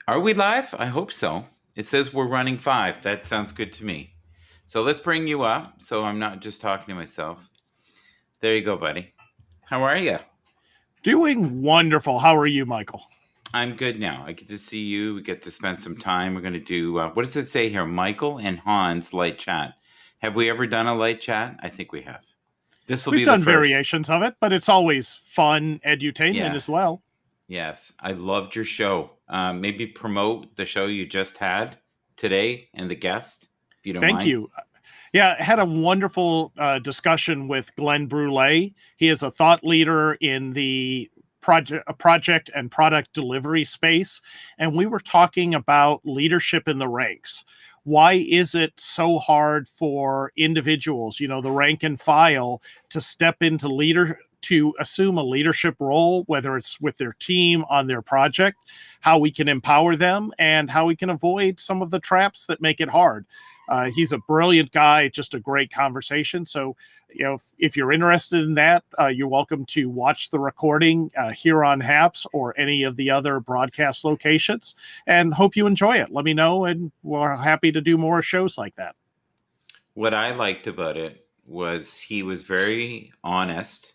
Are we live? I hope so. It says we're running 5. That sounds good to me. So let's bring you up so I'm not just talking to myself. There you go, buddy. How are you? Doing wonderful. How are you, Michael? I'm good now. I get to see you. We get to spend some time. We're going to do, what does it say here? Michael and Hans light chat. Have we ever done a light chat? I think we have. This will We've be the done first. variations of it, but it's always fun edutainment Yeah. as well. Yes. I loved your show. Maybe promote the show you just had today and the guest, if you don't Thank mind. you. Yeah, I had a wonderful discussion with Glenn Brule. He is a thought leader in the project and product delivery space, and we were talking about leadership in the ranks. Why is it so hard for individuals, the rank and file, to step into to assume a leadership role, whether it's with their team on their project, how we can empower them, and how we can avoid some of the traps that make it hard. He's a brilliant guy, just a great conversation. So, if you're interested in that, you're welcome to watch the recording here on HAPS or any of the other broadcast locations, and hope you enjoy it. Let me know, and we're happy to do more shows like that. What I liked about it was he was very honest,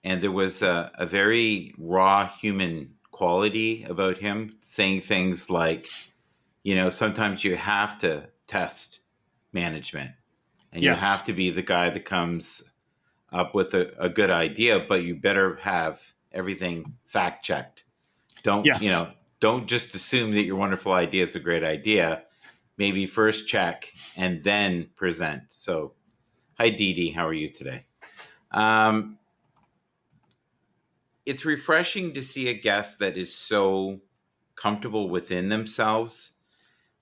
and there was a very raw human quality about him, saying things like, sometimes you have to test management and you Yes. have to be the guy that comes up with a good idea, but you better have everything fact checked. Yes. Don't just assume that your wonderful idea is a great idea. Maybe first check and then present. So, hi, Dee Dee. How are you today? It's refreshing to see a guest that is so comfortable within themselves,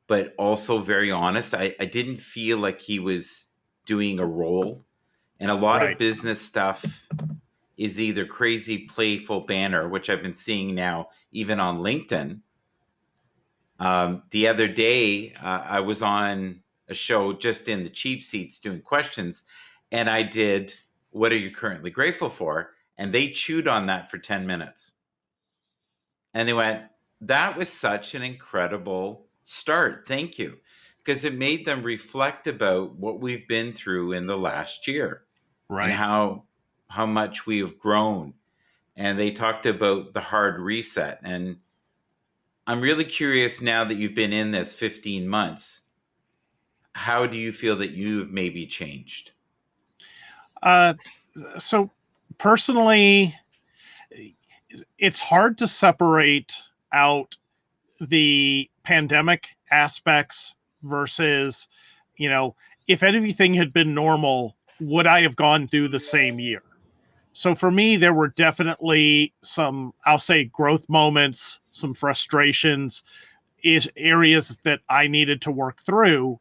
but also very honest. I didn't feel like he was doing a role. And a lot of Right. business stuff is either crazy, playful banner, which I've been seeing now, even on LinkedIn. The other day, I was on a show just in the cheap seats doing questions, and I did, "What are you currently grateful for?" And they chewed on that for 10 minutes. And they went, "That was such an incredible start. Thank you." Because it made them reflect about what we've been through in the last year and Right. how much we have grown. And they talked about the hard reset. And I'm really curious, now that you've been in this 15 months, how do you feel that you've maybe changed? So personally, it's hard to separate out the pandemic aspects versus, if anything had been normal, would I have gone through the same year? So for me, there were definitely some, I'll say, growth moments, some frustrations, areas that I needed to work through.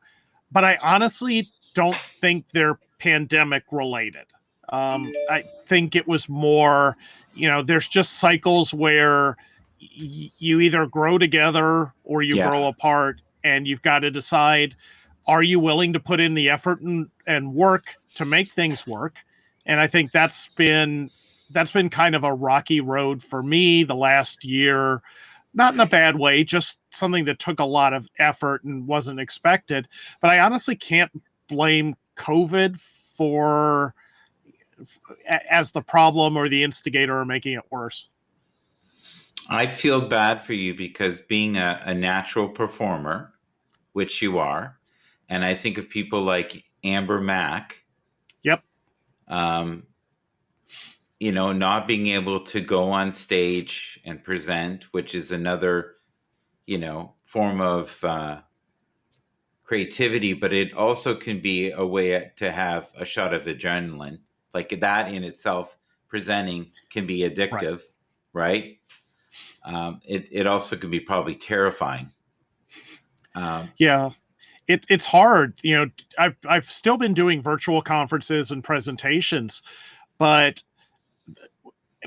But I honestly don't think they're pandemic related. I think it was more, there's just cycles where you either grow together or you grow Yeah. apart, and you've got to decide, are you willing to put in the effort and work to make things work? And I think that's been kind of a rocky road for me the last year, not in a bad way, just something that took a lot of effort and wasn't expected. But I honestly can't blame COVID for as the problem or the instigator or making it worse. I feel bad for you because being a natural performer, which you are, and I think of people like Amber Mack, Yep. um, not being able to go on stage and present, which is another, form of creativity, but it also can be a way to have a shot of adrenaline. Like that in itself, presenting can be Right. addictive, right? It also can be probably terrifying. Um, Yeah. It's hard. I've still been doing virtual conferences and presentations, but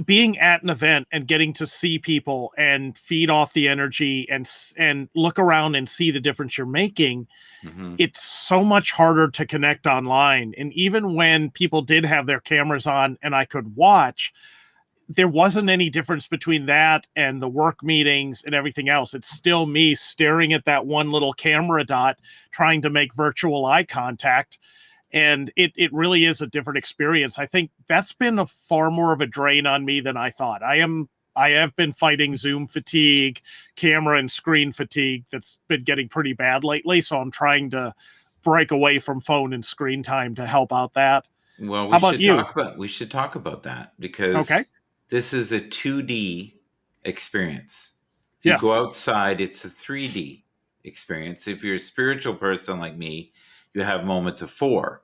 being at an event and getting to see people and feed off the energy and look around and see the difference you're making, mhm. it's so much harder to connect online. And even when people did have their cameras on and I could watch, there wasn't any difference between that and the work meetings and everything else. It's still me staring at that one little camera dot, trying to make virtual eye contact. And it really is a different experience. I think that's been a far more of a drain on me than I thought. I have been fighting Zoom fatigue, camera and screen fatigue that's been getting pretty bad lately. So I'm trying to break away from phone and screen time to help out that. Well, How about you? we should talk about that Okay. because this is a 2D experience. If you go Yes. outside, it's a 3D experience. If you're a spiritual person like me, you have moments of 4,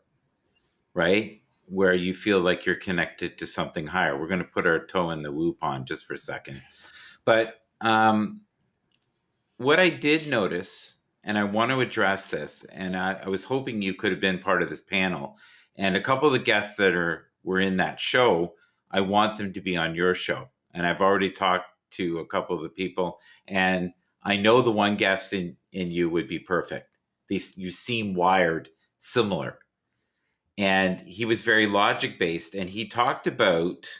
right? Where you feel like you're connected to something higher. We're going to put our toe in the woo pond just for a second. But what I did notice, and I want to address this, and I was hoping you could have been part of this panel, and a couple of the guests that were in that show, I want them to be on your show. And I've already talked to a couple of the people, and I know the one guest in you would be perfect. You seem wired similar. And he was very logic based, and he talked about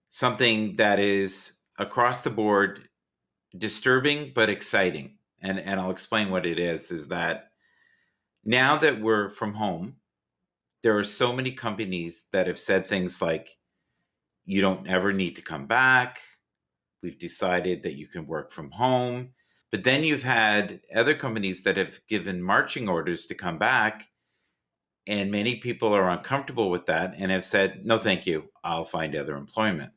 something that is across the board disturbing but exciting. And I'll explain what it is that now that we're from home, there are so many companies that have said things like, you don't ever need to come back. We've decided that you can work from home. But then you've had other companies that have given marching orders to come back. And many people are uncomfortable with that and have said, no, thank you. I'll find other employment.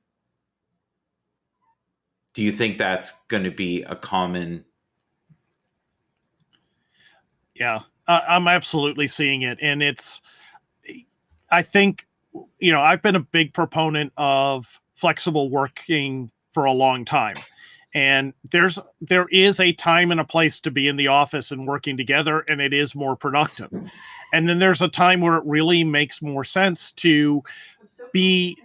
Do you think that's going to be a common? Yeah. I'm absolutely seeing it. And I think, I've been a big proponent of flexible working for a long time. And there is a time and a place to be in the office and working together, and it is more productive. And then there's a time where it really makes more sense to be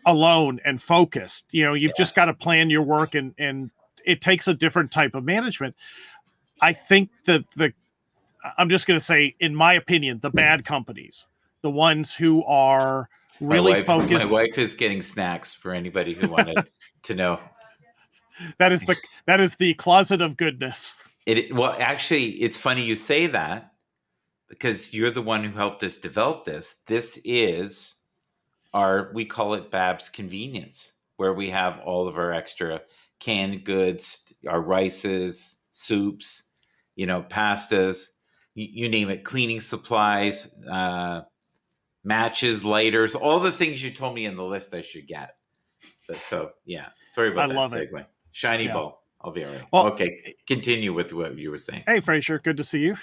alone and focused. You've Yeah. just got to plan your work, and it takes a different type of management. I think that I'm just going to say, in my opinion, the bad companies, the ones who are really My focused. wife is getting snacks for anybody who wanted to know. That is the closet of goodness. Well, actually, it's funny you say that because you're the one who helped us develop this. This is we call it Bab's Convenience, where we have all of our extra canned goods, our rices, soups, pastas, you name it, cleaning supplies, matches, lighters, all the things you told me in the list I should get. So yeah, sorry I about that love it. segue. Shiny Yeah. ball. I'll be all right. Well, Okay, continue with what you were saying. hey, Fraser, good to see you.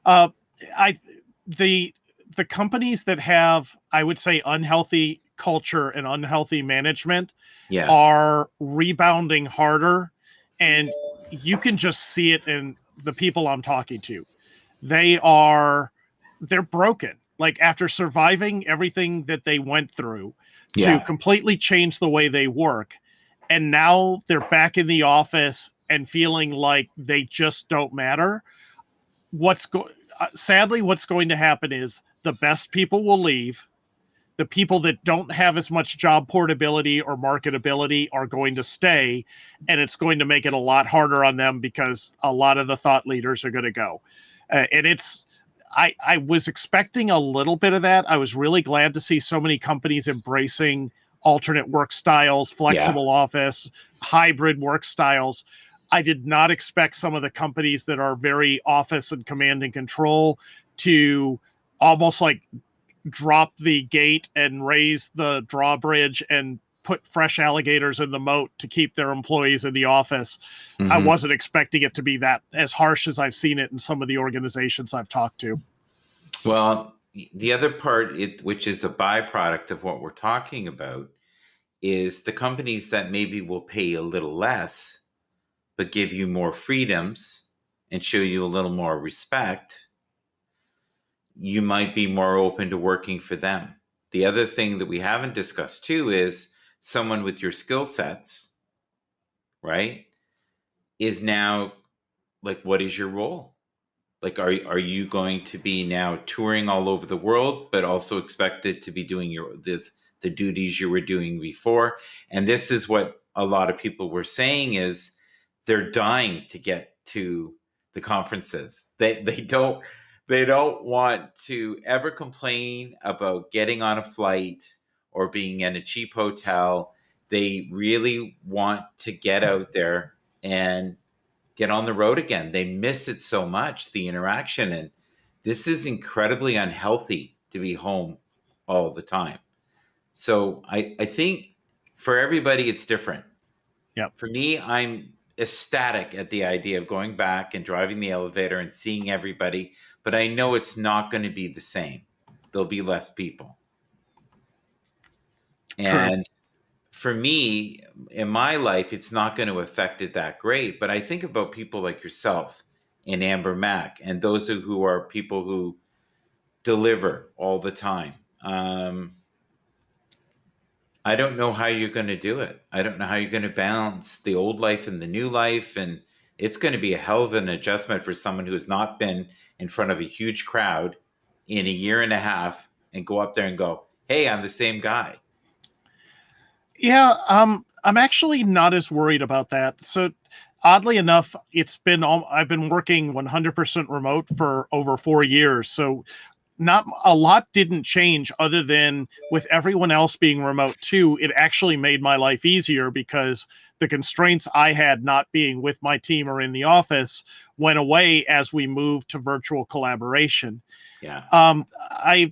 Uh, I the the companies that have, I would say, unhealthy culture and unhealthy management Yes. are rebounding harder, and you can just see it in the people I'm talking to. They're broken. Like, after surviving everything that they went through to Yeah. completely change the way they work, and now they're back in the office and feeling like they just don't matter. Sadly, what's going to happen is the best people will leave. The people that don't have as much job portability or marketability are going to stay, and it's going to make it a lot harder on them because a lot of the thought leaders are going to go. And I was expecting a little bit of that. I was really glad to see so many companies embracing alternate work styles, Yeah. flexible office, hybrid work styles. I did not expect some of the companies that are very office and command and control to almost like drop the gate and raise the drawbridge and put fresh alligators in the moat to keep their employees in the office. I Mm-hmm. wasn't expecting it to be that as harsh as I've seen it in some of the organizations I've talked to. Well, the other part, which is a byproduct of what we're talking about, is the companies that maybe will pay a little less, but give you more freedoms and show you a little more respect. You might be more open to working for them. The other thing that we haven't discussed too is someone with your skill sets, right, is now like, what is your role? Like, are you going to be now touring all over the world, but also expected to be doing the duties you were doing before. And this is what a lot of people were saying is they're dying to get to the conferences. They don't want to ever complain about getting on a flight or being in a cheap hotel. They really want to get out there and get on the road again. They miss it so much, the interaction. And this is incredibly unhealthy to be home all the time. So I think for everybody, it's different. Yep. For me, I'm ecstatic at the idea of going back and driving the elevator and seeing everybody, but I know it's not going to be the same. There'll be less people. True. And for me, in my life, it's not going to affect it that great. But I think about people like yourself and Amber Mack and those who are people who deliver all the time. I don't know how you're going to do it. I don't know how you're going to balance the old life and the new life. And it's going to be a hell of an adjustment for someone who has not been in front of a huge crowd in a year and a half and go up there and go, hey, I'm the same guy. Yeah, I'm actually not as worried about that. So, oddly enough, I've been working 100% remote for over 4 years. So, not a lot didn't change other than with everyone else being remote too. It actually made my life easier because the constraints I had not being with my team or in the office went away as we moved to virtual collaboration. Yeah. I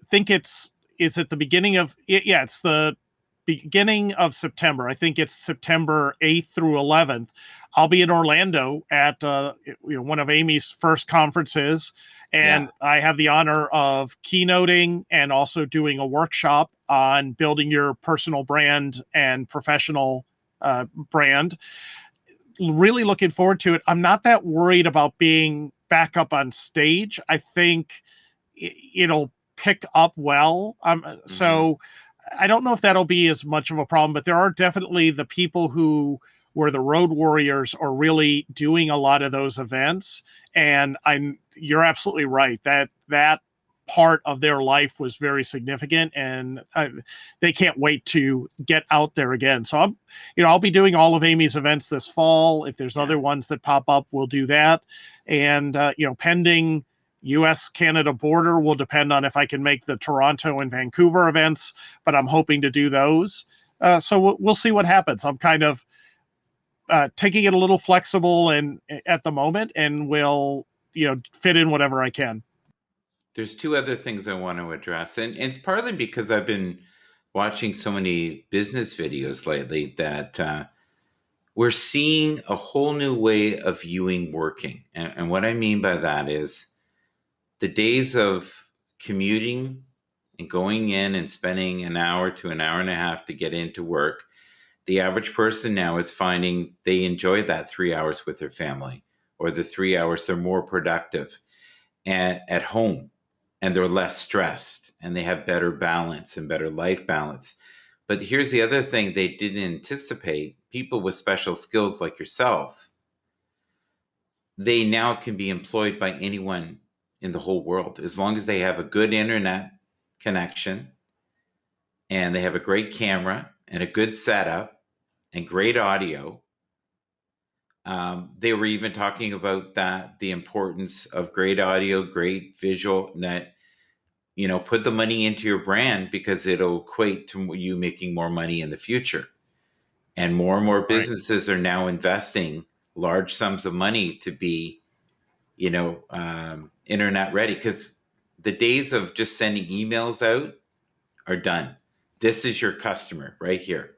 think is at the beginning of yeah, it's the beginning of September. I think it's September 8th through 11th. I'll be in Orlando at one of Amy's first conferences, Yeah. and I have the honor of keynoting and also doing a workshop on building your personal brand and professional brand. Really looking forward to it. I'm not that worried about being back up on stage. I think it'll pick up well. Mm-hmm. So I don't know if that'll be as much of a problem, but there are definitely the people who were the road warriors are really doing a lot of those events. And you're absolutely right that part of their life was very significant, and they can't wait to get out there again. So I'll be doing all of Amy's events this fall. If there's Yeah. other ones that pop up, we'll do that. And pending US Canada border will depend on if I can make the Toronto and Vancouver events, but I'm hoping to do those. So we'll see what happens. I'm kind of taking it a little flexible and at the moment, and will fit in whatever I can. There's two other things I want to address, and it's partly because I've been watching so many business videos lately that we're seeing a whole new way of viewing working. And what I mean by that is the days of commuting and going in and spending an hour to an hour and a half to get into work. The average person now is finding they enjoy that 3 hours with their family, or the 3 hours they're more productive at home, and they're less stressed and they have better balance and better life balance. But here's the other thing they didn't anticipate: people with special skills like yourself, they now can be employed by anyone in the whole world as long as they have a good internet connection and they have a great camera and a good setup and great audio. They were even talking about that, the importance of great audio, great visual, and that, put the money into your brand because it'll equate to you making more money in the future. And more Right. businesses are now investing large sums of money to be, internet ready, because the days of just sending emails out are done. This is your customer right here.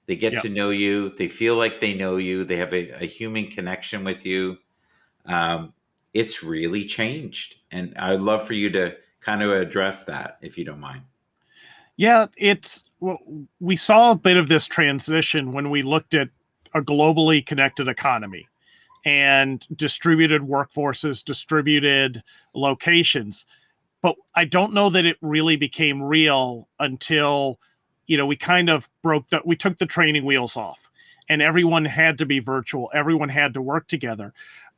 They get Yep. to know you. They feel like they know you. They have a human connection with you. Um, it's really changed. And I'd love for you to kind of address that, if you don't mind. Yeah, we saw a bit of this transition when we looked at a globally connected economy and distributed workforces, distributed locations. But I don't know that it really became real until, we kind of we took the training wheels off, and everyone had to be virtual. Everyone had to work together.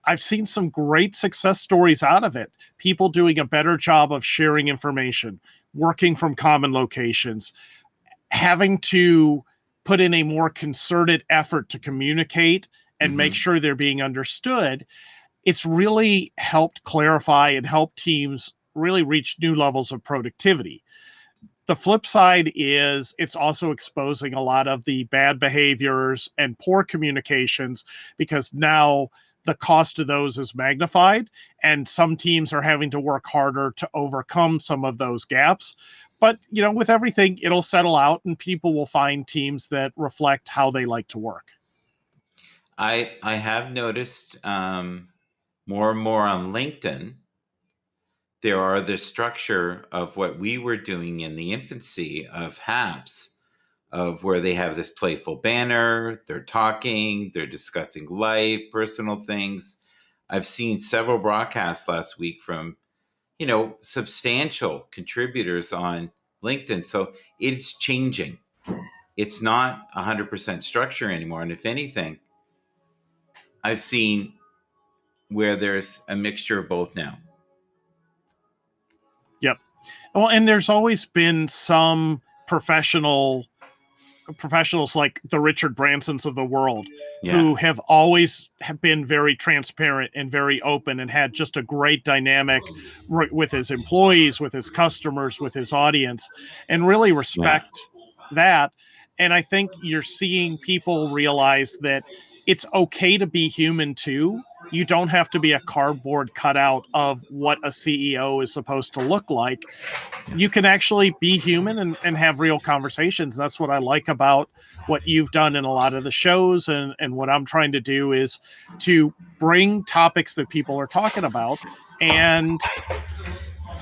I've seen some great success stories out of it. People doing a better job of sharing information, working from common locations, having to put in a more concerted effort to communicate and make Hmm. sure they're being understood, it's really helped clarify and help teams really reach new levels of productivity. The flip side is it's also exposing a lot of the bad behaviors and poor communications, because now the cost of those is magnified, and some teams are having to work harder to overcome some of those gaps. But with everything, it'll settle out and people will find teams that reflect how they like to work. I have noticed more and more on LinkedIn. There are the structure of what we were doing in the infancy of HAPS, of where they have this playful banner, they're talking, they're discussing life, personal things. I've seen several broadcasts last week from, substantial contributors on LinkedIn. So it's changing. It's not 100% structure anymore. And if anything, I've seen where there's a mixture of both now. Yep. Well, and there's always been some professionals like the Richard Bransons of the world, Yeah. who have been very transparent and very open and had just a great dynamic with his employees, with his customers, with his audience, and really Yeah. respect that. And I think you're seeing people realize that it's okay to be human too. You don't have to be a cardboard cutout of what a CEO is supposed to look like. You can actually be human and have real conversations. That's what I like about what you've done in a lot of the shows, and what I'm trying to do is to bring topics that people are talking about and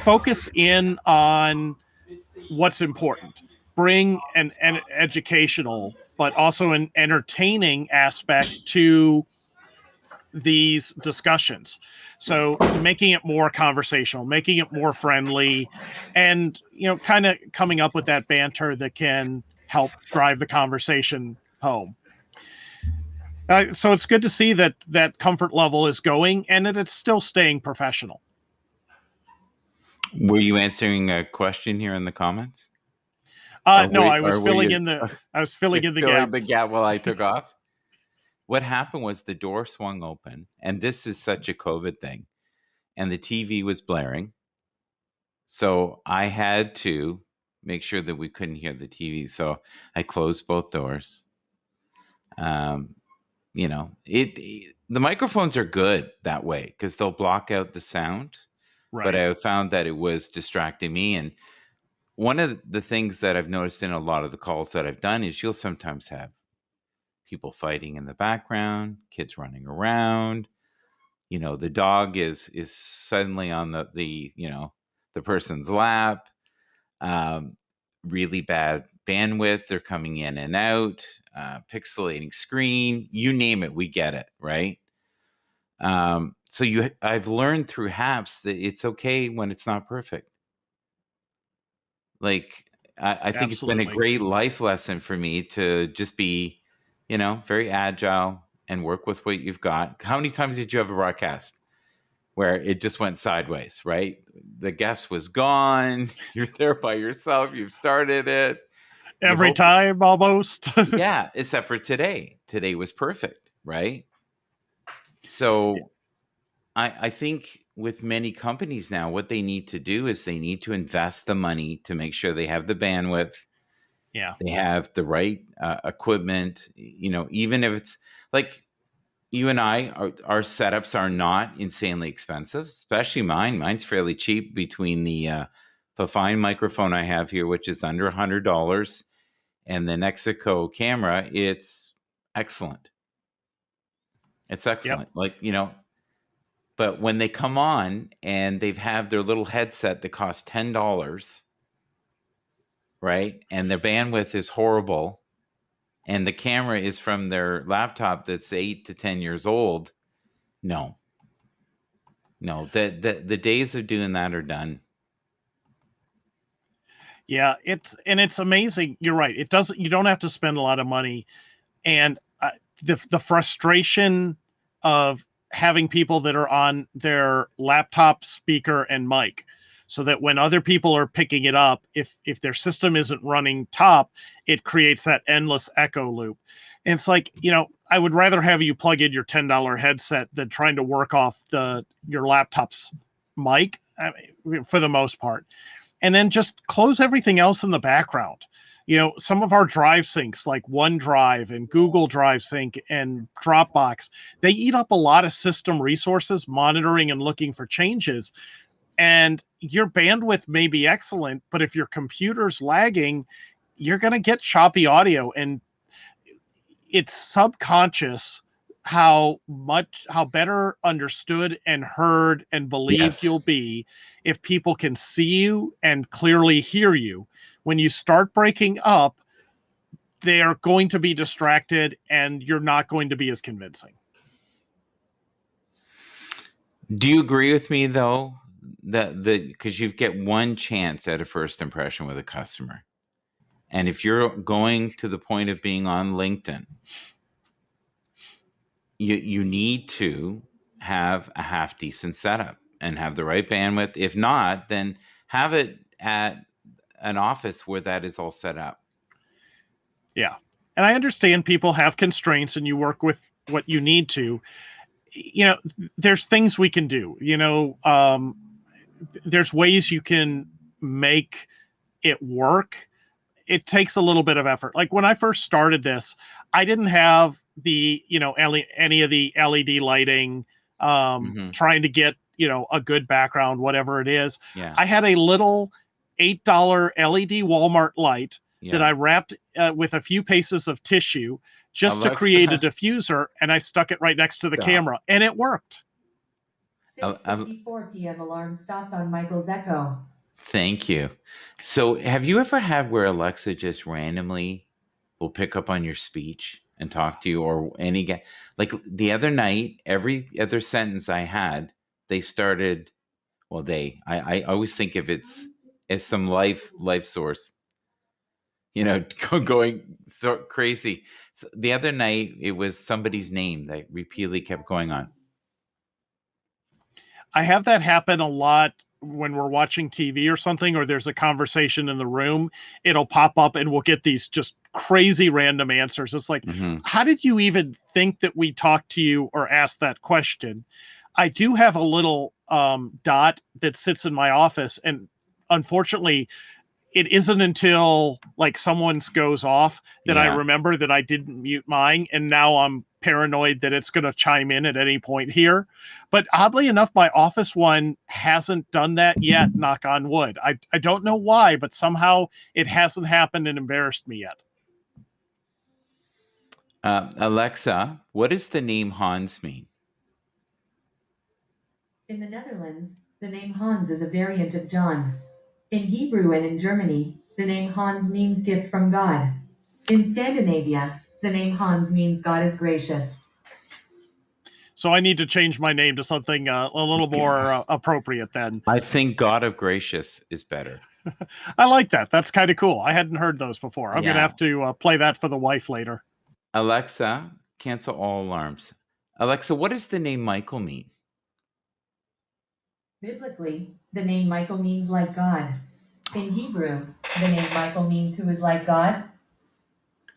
focus in on what's important. Bring an educational but also an entertaining aspect to these discussions. So making it more conversational, making it more friendly, and kind of coming up with that banter that can help drive the conversation home. So it's good to see that that comfort level is going and that it's still staying professional. Were you answering a question here in the comments? Or No, were, or were you I was filling in the filling gap. the gap while I took off? What happened was the door swung open, and this is such a COVID thing, and the TV was blaring. So I had to make sure that we couldn't hear the TV. So I closed both doors. Um, the microphones are good that way because they'll block out the sound. But Right. I found that it was distracting me. And one of the things that I've noticed in a lot of the calls that I've done is you'll sometimes have people fighting in the background, kids running around. The dog is suddenly on the person's lap. Um, really bad bandwidth. They're coming in and out. Pixelating screen. You name it, we get it, right? So I've learned through HAPS that it's okay when it's not perfect. Like I think it's been a Absolutely. great life lesson for me to just be, very agile and work with what you've got. How many times did you have a broadcast where it just went sideways, right? The guest was gone. You're there by yourself. You've started it. You Every hope, time almost. yeah, except for today. Today was perfect, right? So I think with many companies now, what they need to do is they need to invest the money to make sure they have the bandwidth, Yeah. they have the right equipment. Even if it's like you and I, our setups are not insanely expensive, especially mine. Mine's fairly cheap between the fine microphone I have here, which is under $100, and the Nexico camera. It's excellent. It's Yep. excellent. But when they come on and they've have their little headset that costs $10, right? And their bandwidth is horrible, and the camera is from their laptop that's 8 to 10 years old. No, no, the days of doing that are done. Yeah, it's amazing. You're right. You don't have to spend a lot of money, and the frustration of having people that are on their laptop speaker and mic. so that when other people are picking it up, if their system isn't running top, it creates that endless echo loop. And it's like, I would rather have you plug in your $10 headset than trying to work off your laptop's mic, for the most part. And then just close everything else in the background. Some of our drive syncs like OneDrive and Google Drive Sync and Dropbox, they eat up a lot of system resources monitoring and looking for changes. And your bandwidth may be excellent, but if your computer's lagging, you're going to get choppy audio. And it's subconscious how better understood and heard and believed Yes. you'll be if people can see you and clearly hear you. When you start breaking up, they are going to be distracted and you're not going to be as convincing. Do you agree with me though that because you get one chance at a first impression with a customer, and if you're going to the point of being on LinkedIn, you need to have a half decent setup and have the right bandwidth. If not, then have it at an office where that is all set up. Yeah. And I understand people have constraints and you work with what you need to. There's things we can do. There's ways you can make it work. It takes a little bit of effort. Like when I first started this, I didn't have the, any of the LED lighting, trying to get, a good background, whatever it is. Yeah. I had a little $8 LED Walmart light that I wrapped with a few pieces of tissue just to create a diffuser, and I stuck it right next to the camera, and it worked. 6:54 p.m. alarm stopped on Michael's Echo. Thank you. So have you ever had where Alexa just randomly will pick up on your speech and talk to you, or any guy? Like the other night, every other sentence I had, they started, well, I always think of it as some life source, going so crazy. So the other night, it was somebody's name that repeatedly kept going on. I have that happen a lot when we're watching TV or something, or there's a conversation in the room. It'll pop up and we'll get these just crazy random answers. It's like, how did you even think that we talked to you or asked that question? I do have a little dot that sits in my office, and unfortunately, it isn't until like someone's goes off that I remember that I didn't mute mine, and now I'm paranoid that it's going to chime in at any point here. But oddly enough, my office one hasn't done that yet, knock on wood. I don't know why, but somehow it hasn't happened and embarrassed me yet. Alexa, what does the name Hans mean? In the Netherlands, the name Hans is a variant of John. In Hebrew and in Germany, the name Hans means gift from God. In Scandinavia, the name Hans means God is gracious. So I need to change my name to something a little more appropriate then. I think God of gracious is better. I like that. That's kind of cool. I hadn't heard those before. I'm going to have to play that for the wife later. Alexa, cancel all alarms. Alexa, what does the name Michael mean? Biblically, the name Michael means like God. In Hebrew, the name Michael means who is like God.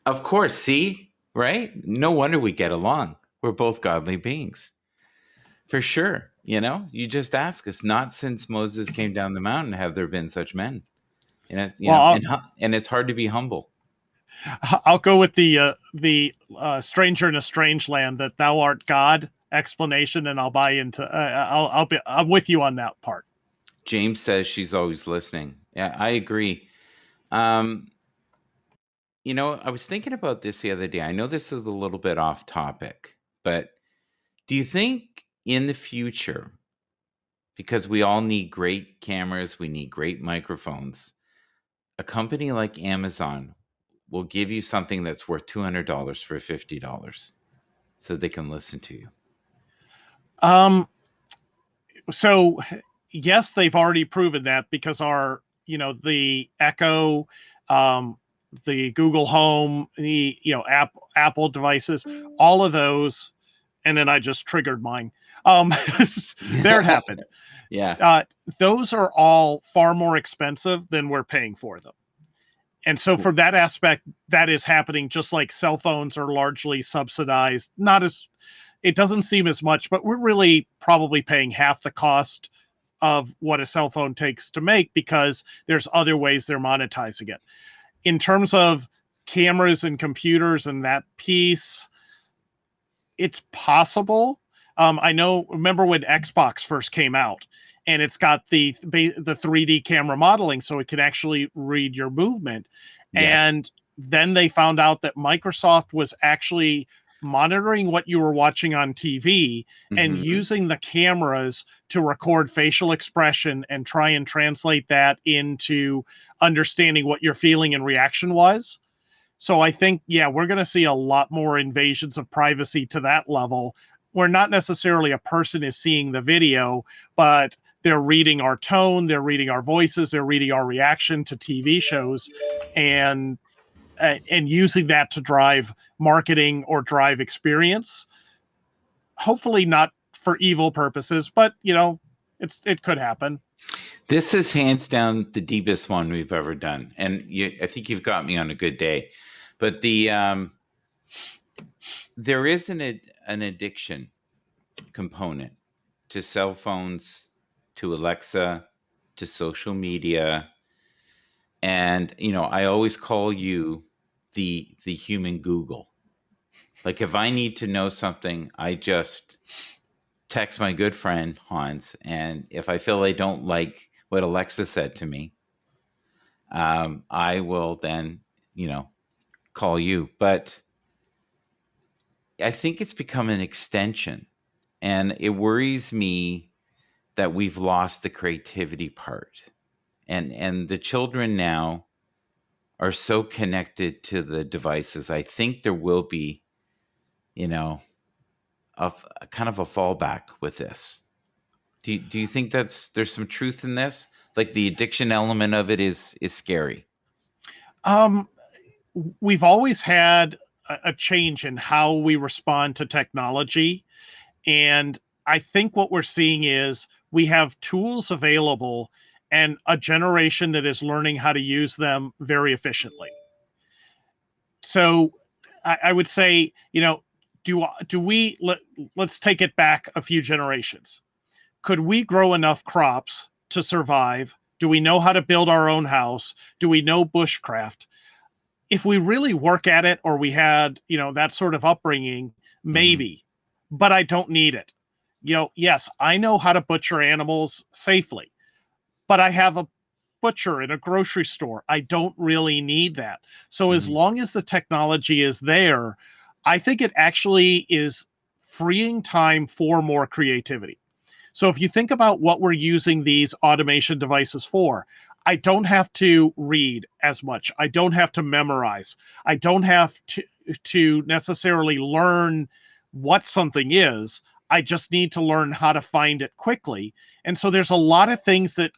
Of course, see? Right? No wonder we get along. We're both godly beings. For sure. You just ask us, not since Moses came down the mountain have there been such men. And it's hard to be humble. I'll go with the stranger in a strange land, that thou art God explanation, and I'll buy into. I'm with you on that part. James says she's always listening. Yeah, I agree. I was thinking about this the other day. I know this is a little bit off topic, but do you think in the future, because we all need great cameras, we need great microphones, a company like Amazon will give you something that's worth $200 for $50 so they can listen to you? So yes, they've already proven that, because the Echo, the Google Home, the Apple devices, all of those and then I just triggered mine. There it happened. Yeah. Those are all far more expensive than we're paying for them. And so from that aspect, that is happening, just like cell phones are largely subsidized. Not as, it doesn't seem as much, but we're really probably paying half the cost of what a cell phone takes to make because there's other ways they're monetizing it. In terms of cameras and computers and that piece, it's possible. I know, remember when Xbox first came out, and it's got the 3D camera modeling, so it can actually read your movement. Yes. And then they found out that Microsoft was actually monitoring what you were watching on TV and Mhm. using the cameras to record facial expression and try and translate that into understanding what your feeling and reaction was. So I think, yeah, we're going to see a lot more invasions of privacy to that level, where not necessarily a person is seeing the video, but they're reading our tone, they're reading our voices, they're reading our reaction to TV shows, and using that to drive marketing or drive experience. Hopefully not for evil purposes, but it could happen. This is hands down the deepest one we've ever done, and I think you've got me on a good day. But there is an addiction component to cell phones, to Alexa, to social media, and I always call you the human Google. Like if I need to know something, I just text my good friend Hans, and if I feel I don't like what Alexa said to me, I will then, call you. But I think it's become an extension, and it worries me that we've lost the creativity part, and the children now are so connected to the devices. I think there will be, a kind of a fallback with this. Do you think there's some truth in this? Like the addiction element of it is scary. We've always had a change in how we respond to technology. And I think what we're seeing is we have tools available and a generation that is learning how to use them very efficiently. So I would say, let's take it back a few generations. Could we grow enough crops to survive? Do we know how to build our own house? Do we know bushcraft? If we really work at it, or we had, that sort of upbringing, maybe, but I don't need it. Yes, I know how to butcher animals safely, but I have a butcher in a grocery store. I don't really need that. So as long as the technology is there, I think it actually is freeing time for more creativity. So if you think about what we're using these automation devices for, I don't have to read as much. I don't have to memorize. I don't have to necessarily learn what something is. I just need to learn how to find it quickly. And so there's a lot of things that,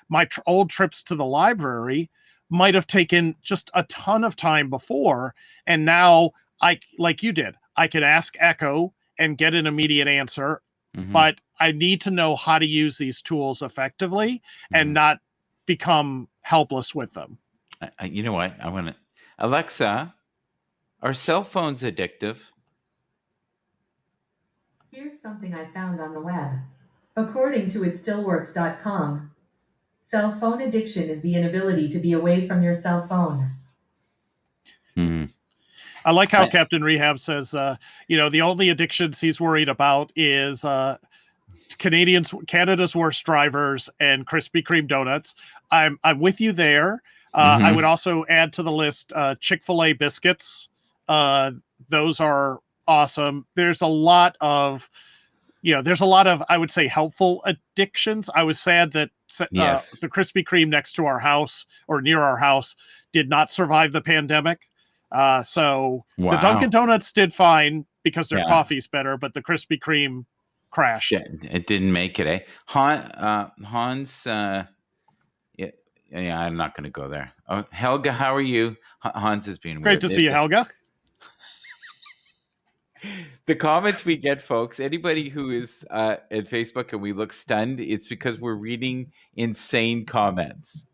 my old trips to the library might have taken just a ton of time before. And now like you did, I can ask Echo and get an immediate answer. But I need to know how to use these tools effectively and not become helpless with them. You know what? I want to, Alexa, are cell phones addictive? Here's something I found on the web. According to itstillworks.com, cell phone addiction is the inability to be away from your cell phone. I like how Captain Rehab says, the only addictions he's worried about is Canada's worst drivers and Krispy Kreme donuts. I'm with you there. I would also add to the list Chick-fil-A biscuits. Those are awesome. There's a lot of, I would say, helpful addictions. I was sad that the Krispy Kreme next to our house or near our house did not survive the pandemic. So the Dunkin' Donuts did fine because their coffee's better, but the Krispy Kreme crashed. Yeah, it didn't make it, eh? Hans, yeah, I'm not going to go there. Oh, Helga, how are you? Hans is being great weird. To see you, Helga. The comments we get, folks, anybody who is at Facebook and we look stunned, it's because we're reading insane comments.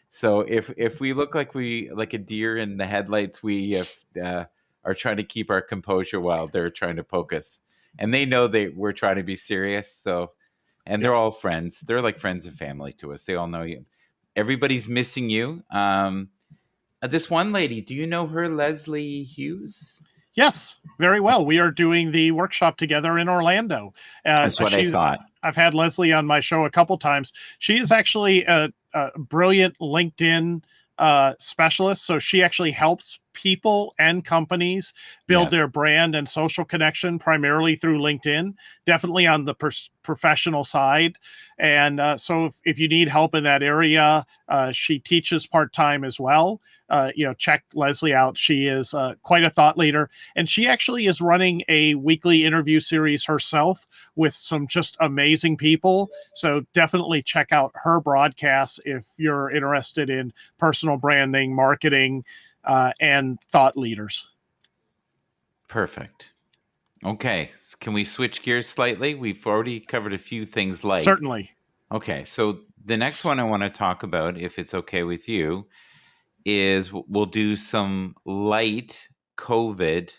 So if we look like a deer in the headlights, we are trying to keep our composure while they're trying to poke us, and they know we're trying to be serious. So, and they're all friends. They're like friends and family to us. They all know you. Everybody's missing you. This one lady, do you know her, Leslie Hughes? Yes, very well. We are doing the workshop together in Orlando. That's what I thought. I've had Leslie on my show a couple times. She is actually a brilliant LinkedIn specialist. So she actually helps people and companies build their brand and social connection primarily through LinkedIn, definitely on the professional side. And so if you need help in that area, she teaches part-time as well. Check Leslie out. She is quite a thought leader. And she actually is running a weekly interview series herself with some just amazing people. So definitely check out her broadcasts if you're interested in personal branding, marketing, and thought leaders. Perfect. Okay. Can we switch gears slightly? We've already covered a few things light. Certainly. Okay. So the next one I want to talk about, if it's okay with you, is we'll do some light COVID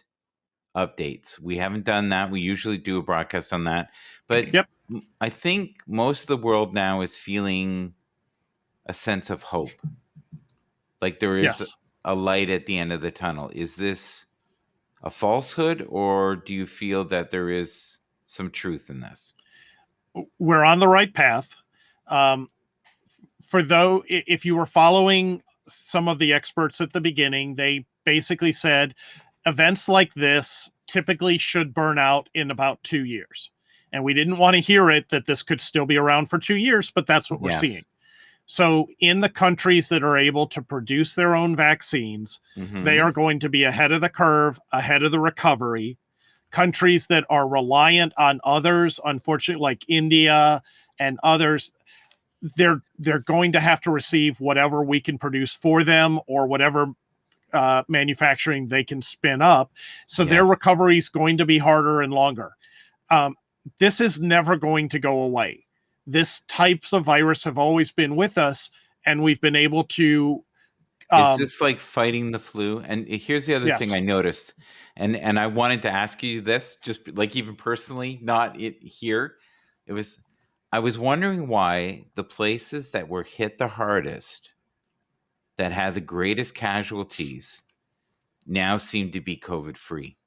updates. We haven't done that. We usually do a broadcast on that. But I think most of the world now is feeling a sense of hope. Like there is a light at the end of the tunnel. Is this a falsehood, or do you feel that there is some truth in this? We're on the right path. If you were following some of the experts at the beginning, they basically said events like this typically should burn out in about 2 years. And we didn't want to hear it that this could still be around for 2 years, but that's what we're seeing. So in the countries that are able to produce their own vaccines, they are going to be ahead of the curve, ahead of the recovery. Countries that are reliant on others, unfortunately, like India and others, they're going to have to receive whatever we can produce for them or whatever manufacturing they can spin up. So their recovery is going to be harder and longer. This is never going to go away. This types of virus have always been with us, and we've been able to. Is this like fighting the flu? And here's the other thing I noticed, and I wanted to ask you this, just like even personally, not it here. I was wondering why the places that were hit the hardest, that had the greatest casualties, now seem to be COVID free,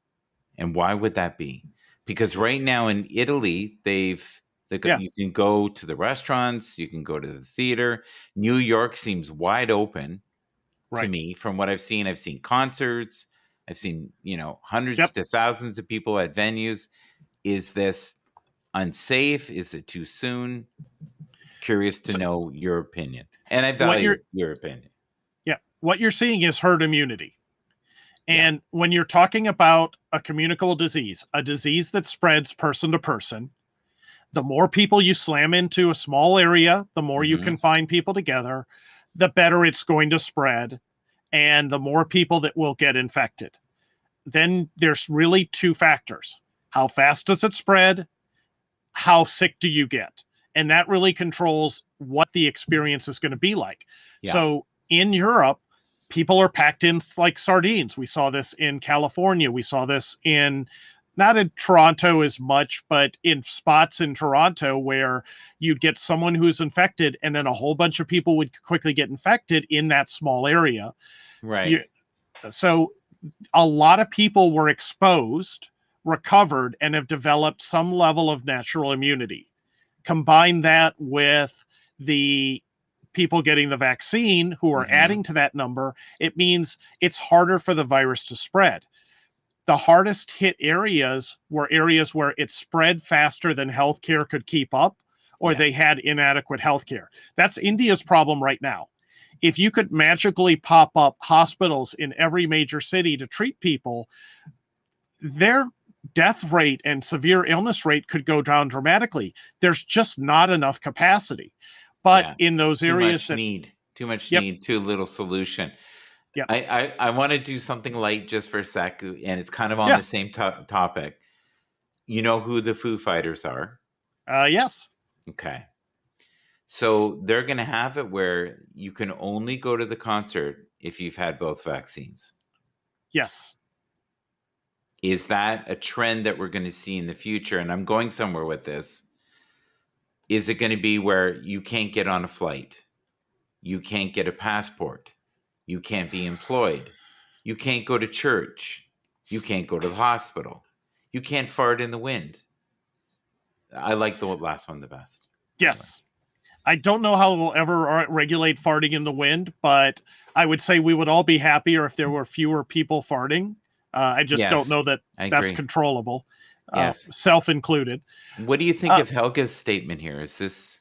and why would that be? Because right now in Italy, you can go to the restaurants, you can go to the theater. New York seems wide open to me from what I've seen. I've seen concerts. I've seen, hundreds to thousands of people at venues. Is this unsafe? Is it too soon? Curious to know your opinion. And I value your opinion. Yeah. What you're seeing is herd immunity. And when you're talking about a communicable disease, a disease that spreads person to person, the more people you slam into a small area, the more you confine people together, the better it's going to spread, and the more people that will get infected. Then there's really two factors. How fast does it spread? How sick do you get? And that really controls what the experience is going to be like. So in Europe, people are packed in like sardines. We saw this in California. We saw this not in Toronto as much, but in spots in Toronto where you'd get someone who's infected and then a whole bunch of people would quickly get infected in that small area. So a lot of people were exposed, recovered, and have developed some level of natural immunity. Combine that with the people getting the vaccine who are adding to that number, it means it's harder for the virus to spread. The hardest hit areas were areas where it spread faster than healthcare could keep up, or they had inadequate healthcare. That's India's problem right now. If you could magically pop up hospitals in every major city to treat people, their death rate and severe illness rate could go down dramatically. There's just not enough capacity. But in those areas too much need, too little solution. Yep. I want to do something light just for a sec, and it's kind of on Yeah. the same topic. You know who the Foo Fighters are? Yes. Okay. So they're going to have it where you can only go to the concert if you've had both vaccines. Yes. Is that a trend that we're going to see in the future? And I'm going somewhere with this. Is it going to be where you can't get on a flight? You can't get a passport? You can't be employed? You can't go to church? You can't go to the hospital? You can't fart in the wind? I like the last one the best. Yes. I don't know how we'll ever regulate farting in the wind, but I would say we would all be happier if there were fewer people farting. I just don't Yes, know that I that's agree. controllable, Yes. self included. What do you think of Helga's statement here? Is this?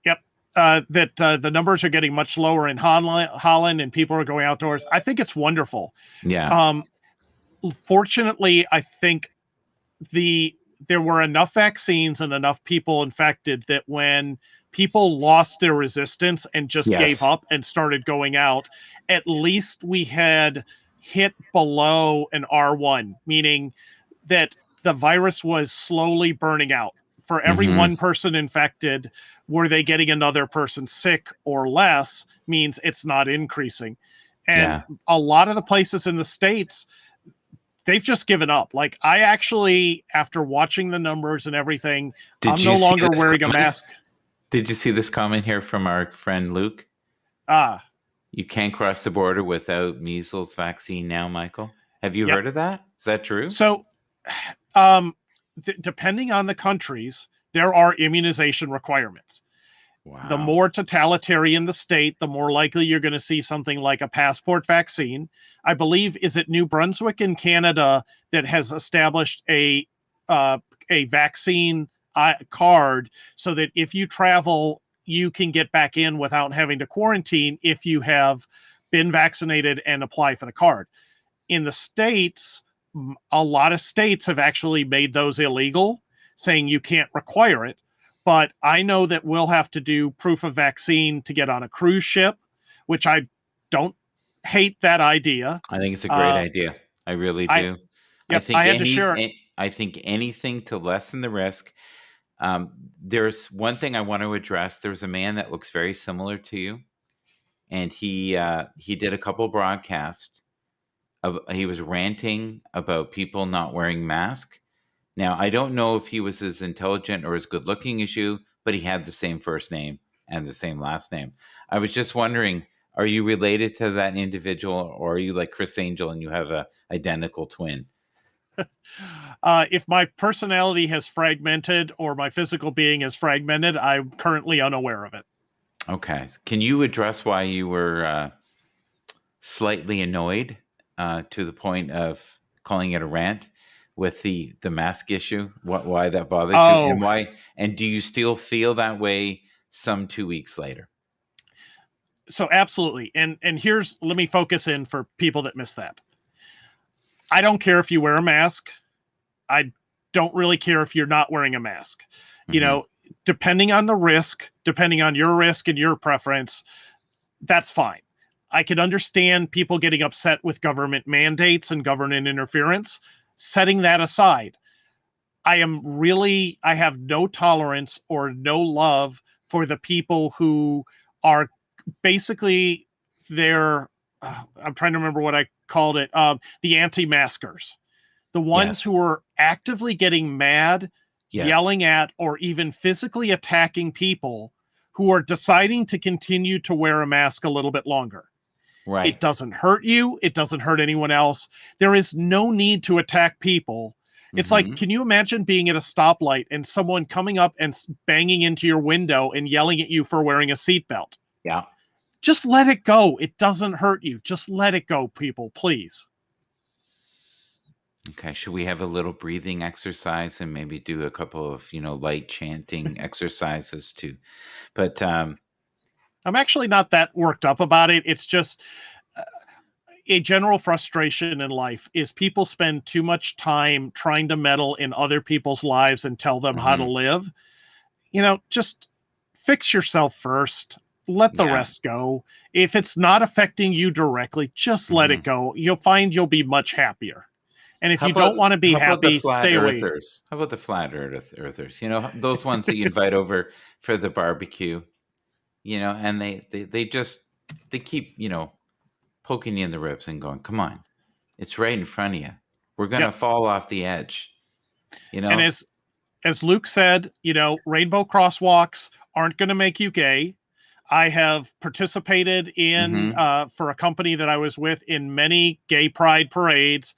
Yep. That the numbers are getting much lower in Holland and people are going outdoors. I think it's wonderful. Yeah. Fortunately, I think there were enough vaccines and enough people infected that when people lost their resistance and just gave Yes. up and started going out, at least we had hit below an R1, meaning that the virus was slowly burning out. For every Mhm. one person infected, were they getting another person sick or less means it's not increasing. And Yeah. a lot of the places in the States, they've just given up. Like, I actually, after watching the numbers and everything, Did I'm you no see longer this wearing a comment? mask. Did you see this comment here from our friend Luke? You can't cross the border without measles vaccine now, Michael. Have you Yep. heard of that? Is that true? So, depending on the countries, there are immunization requirements. Wow. The more totalitarian the state, the more likely you're going to see something like a passport vaccine. I believe, is it New Brunswick in Canada that has established a vaccine card so that if you travel, you can get back in without having to quarantine if you have been vaccinated and apply for the card. In the States, a lot of states have actually made those illegal, saying you can't require it. But I know that we'll have to do proof of vaccine to get on a cruise ship, which I don't hate that idea. I think it's a great idea. I really do. Yep, I had to share. I think anything to lessen the risk. There's one thing I want to address. There's a man that looks very similar to you, and he did a couple broadcasts. He was ranting about people not wearing masks. Now, I don't know if he was as intelligent or as good looking as you, but he had the same first name and the same last name. I was just wondering, are you related to that individual, or are you like Chris Angel and you have a identical twin? If my personality has fragmented or my physical being is fragmented, I'm currently unaware of it. Okay. Can you address why you were slightly annoyed to the point of calling it a rant with the mask issue? Why that bothered you, and why? And do you still feel that way some 2 weeks later? So absolutely. And let me focus in for people that miss that. I don't care if you wear a mask. I don't really care if you're not wearing a mask. You know, depending on the risk, depending on your risk and your preference, that's fine. I can understand people getting upset with government mandates and government interference. Setting that aside, I have no tolerance or no love for the people who are basically I'm trying to remember what I called it, the anti-maskers. The ones who are actively getting mad, yelling at, or even physically attacking people who are deciding to continue to wear a mask a little bit longer. Right. It doesn't hurt you. It doesn't hurt anyone else. There is no need to attack people. It's like, can you imagine being at a stoplight and someone coming up and banging into your window and yelling at you for wearing a seatbelt? Yeah. Just let it go. It doesn't hurt you. Just let it go, people, please. Okay. Should we have a little breathing exercise and maybe do a couple of, light chanting exercises too? But I'm actually not that worked up about it. It's just a general frustration in life is people spend too much time trying to meddle in other people's lives and tell them how to live. Just fix yourself first. let the Yeah. rest go. If it's not affecting you directly, just let it go. You'll find you'll be much happier. And if How you about don't want to be how about the happy, flat stay away. earthers? How about the earthers? You know, those ones that you invite over for the barbecue, you know, and they just they keep, you know, poking you in the ribs and going, "Come on. It's right in front of you. We're going to Yep. fall off the edge." You And know? as Luke said, rainbow crosswalks aren't going to make you gay. I have participated in Mhm. for a company that I was with in many gay pride parades.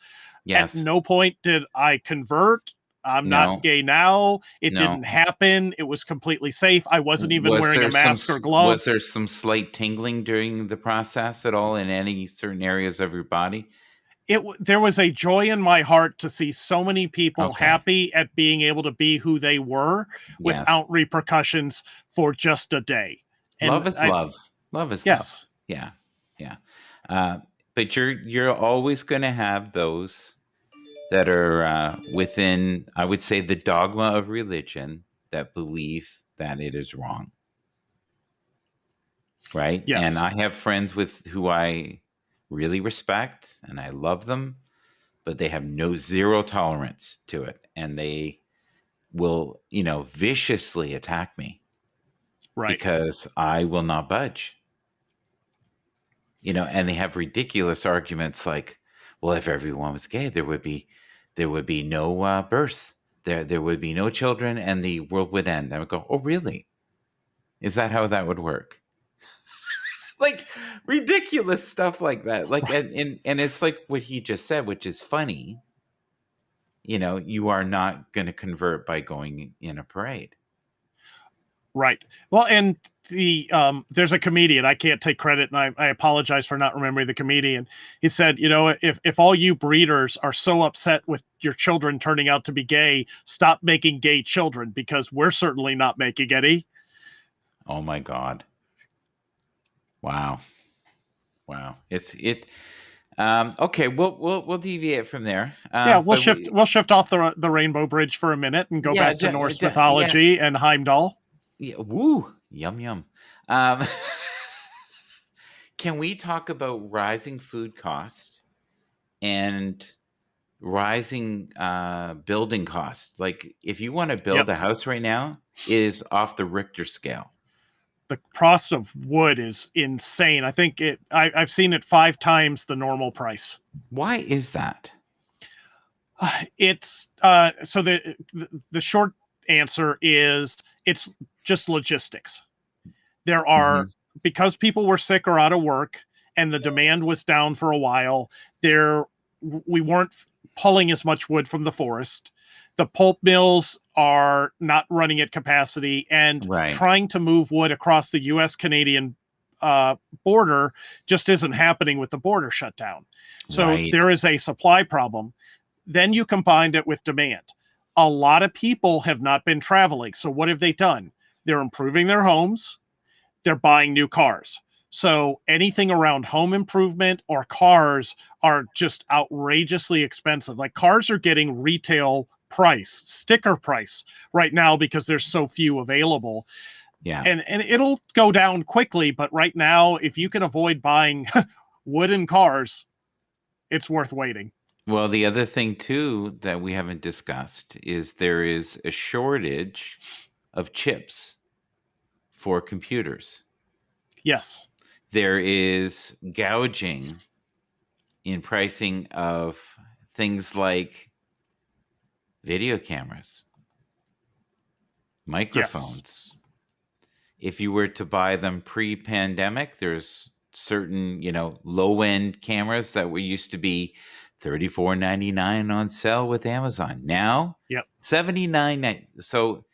At Yes. no point did I convert. I'm not No. gay now. It No. didn't happen. It was completely safe. I wasn't even wearing a mask or Was gloves. there some slight tingling during the process at all in any certain areas of your body? There was a joy in my heart to see so many people Okay. happy at being able to be who they were Yes. without repercussions for just a day. And Love is I love. Love is love. yes, Yeah. Yeah. Uh, but you're always going to have those that are within, I would say, the dogma of religion that believe that it is wrong, right? And yes, I have friends with who I really respect and I love them, but they have no zero tolerance to it, and they will, you know, viciously attack me right. because I will not budge. You know, and they have ridiculous arguments like, well, if everyone was gay, there would be no births, there would be no children, and the world would end. I would go, oh, really? Is that how that would work? Like ridiculous stuff like that. Like, and it's like what he just said, which is funny. You know, you are not going to convert by going in a parade. Right. Well, and there's a comedian. I can't take credit, and I apologize for not remembering the comedian. He said, if all you breeders are so upset with your children turning out to be gay, stop making gay children because we're certainly not making any. Oh my God! Wow, wow. Okay, we'll deviate from there. Yeah, But we, we'll shift off the Rainbow Bridge for a minute and go yeah, back to Norse yeah, mythology and Heimdall. yeah. Woo, yum yum. Um, can we talk about rising food costs and rising building costs? Like, if you want to build Yep. a house right now, it is off the Richter scale. The cost of wood is insane. I think I've seen it 5 times the normal price. Why is that? It's so the short answer is it's just logistics. There Hmm. are because people were sick or out of work and the demand was down for a while, we weren't pulling as much wood from the forest. The pulp mills are not running at capacity, and Right, trying to move wood across the US Canadian border just isn't happening with the border shut down. So right. there is a supply problem. Then you combined it with demand. A lot of people have not been traveling. So what have they done? They're improving their homes, they're buying new cars. So anything around home improvement or cars are just outrageously expensive. Like cars are getting retail price, sticker price right now because there's so few available. Yeah. And it'll go down quickly, but right now if you can avoid buying wooden cars, it's worth waiting. Well, the other thing too that we haven't discussed is there is a shortage of chips for computers. Yes. There is gouging in pricing of things like video cameras, Yes. microphones. If you were to buy them pre-pandemic, there's certain, you know, low-end cameras that were used to be $34.99 on sale with Amazon. Now, Yep. $79.99. So,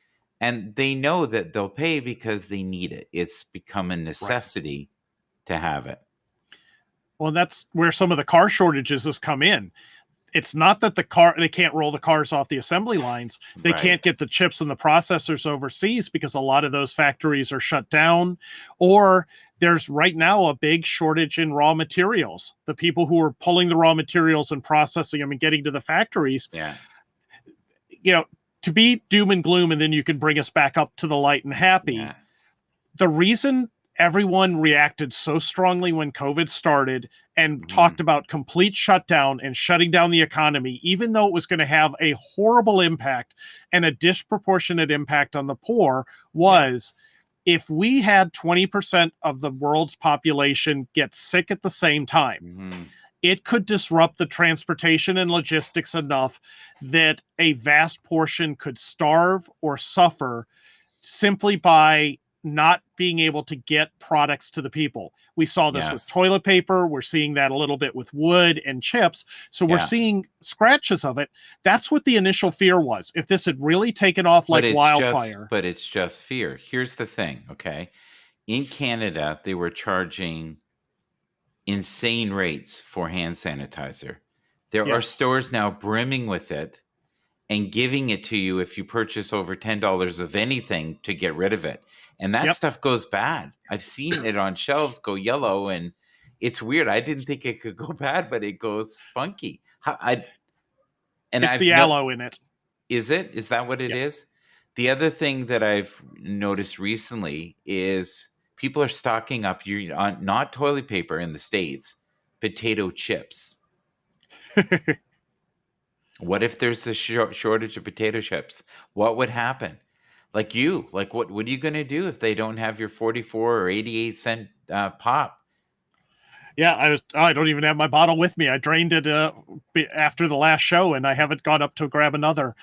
and they know that they'll pay because they need it. It's become a Right. necessity to have it. Well, that's where some of the car shortages has come in. It's not that they can't roll the cars off the assembly lines. They Right. can't get the chips and the processors overseas because a lot of those factories are shut down, or there's right now a big shortage in raw materials. The people who are pulling the raw materials and processing them and getting to the factories, Yeah. to be doom and gloom and then you can bring us back up to the light and happy. Yeah. The reason everyone reacted so strongly when COVID started and Mhm. talked about complete shutdown and shutting down the economy, even though it was going to have a horrible impact and a disproportionate impact on the poor, Yes. was if we had 20% of the world's population get sick at the same time, Mhm. it could disrupt the transportation and logistics enough that a vast portion could starve or suffer simply by not being able to get products to the people. We saw this with Yes. toilet paper. We're seeing that a little bit with wood and chips. So we're Yeah. seeing scratches of it. That's what the initial fear was. If this had really taken off like wildfire. But it's just fear. Here's the thing, okay? In Canada, they were charging insane rates for hand sanitizer. There are Yes. stores now brimming with it and giving it to you if you purchase over $10 of anything to get rid of it. And that Yep. stuff goes bad. I've seen it on shelves go yellow, and it's weird. I didn't think it could go bad, but it goes funky. And It's I've the no aloe in it. Is it? Is that what it Yeah. is? The other thing that I've noticed recently is people are stocking up on not toilet paper in the States, potato chips. What if there's a shortage of potato chips? What would happen? Like what are you going to do if they don't have your 44 or 88 cent pop? Yeah, I don't even have my bottle with me. I drained it after the last show, and I haven't gone up to grab another.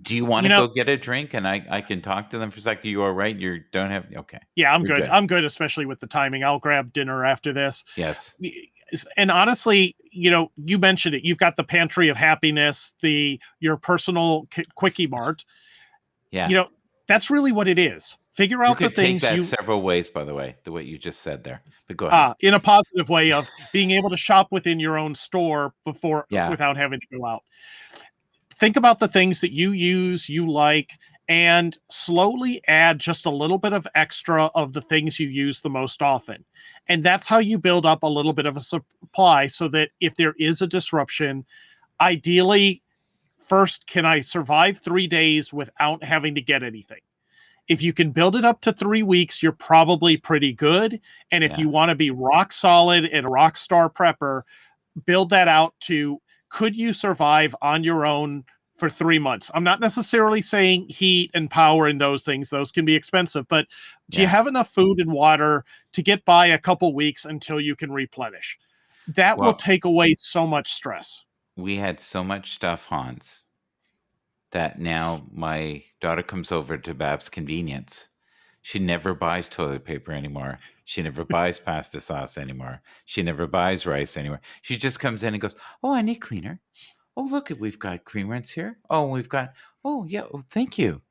Do you want You to know, go get a drink and I can talk to them for a second? You all right? You don't have okay. yeah, I'm You're good. good. I'm good, especially with the timing. I'll grab dinner after this. Yes. And honestly, you mentioned it. You've got the Pantry of Happiness, your personal Quickie Mart. Yeah. That's really what it is. Figure You out the could take things that several ways, by the way, the way you just said there. But go ahead. in a positive way of being able to shop within your own store Yeah. without having to go out. Think about the things that you use, you like, and slowly add just a little bit of extra of the things you use the most often. And that's how you build up a little bit of a supply so that if there is a disruption, ideally, first, can I survive 3 days without having to get anything? If you can build it up to 3 weeks, you're probably pretty good. And if Yeah. you want to be rock solid and a rock star prepper, build that out to could you survive on your own for 3 months? I'm not necessarily saying heat and power and those things, those can be expensive, but do you Yeah. have enough food and water to get by a couple weeks until you can replenish? That will Well, take away so much stress. we had so much stuff, Hans, that now my daughter comes over to Bab's Convenience. She never buys toilet paper anymore. She never buys pasta sauce anymore. She never buys rice anymore. She just comes in and goes, "Oh, I need cleaner. Oh, look, we've got cream rinse here. Oh, we've got. Oh, yeah. Oh, thank you,